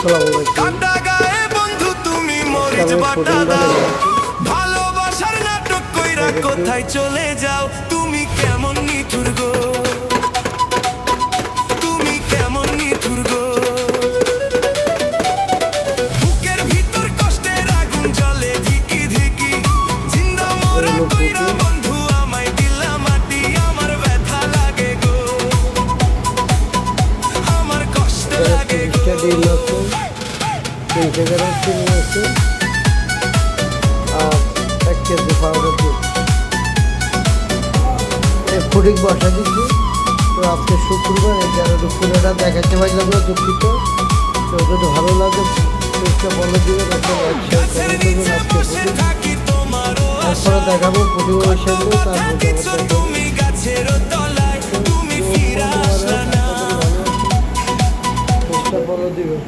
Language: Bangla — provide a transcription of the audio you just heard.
কাটা গায়ে বন্ধু তুমি মরিচ বাটা দাও, ভালোবাসার নাটক কইরা কোথায় চলে যাও, তুমি কেমন নিঠুর গো, তুমি কেমন নিঠুর গো। বুকের ভিতর কষ্টের আগুন জ্বলে ধিকি ধিকি, জিন্দা মরা কইরা বন্ধু আমায় দিলা মাটি, আমার ব্যথা লাগে গো, আমার কষ্ট লাগে গো। আর 1 কেজি পাউডার দুধ ফুডিং বসা দিচ্ছি। তো আজকে শুক্রবার, এই কারণে পুরোটা দেখাতে পারলাম না, দুঃখিত। তো যদি ভালো লাগে চেষ্টা বলে দিবেন, তারপরে দেখাবো পুডিং বসা দিয়ে, তারপরে চেষ্টা বলে দিবেন।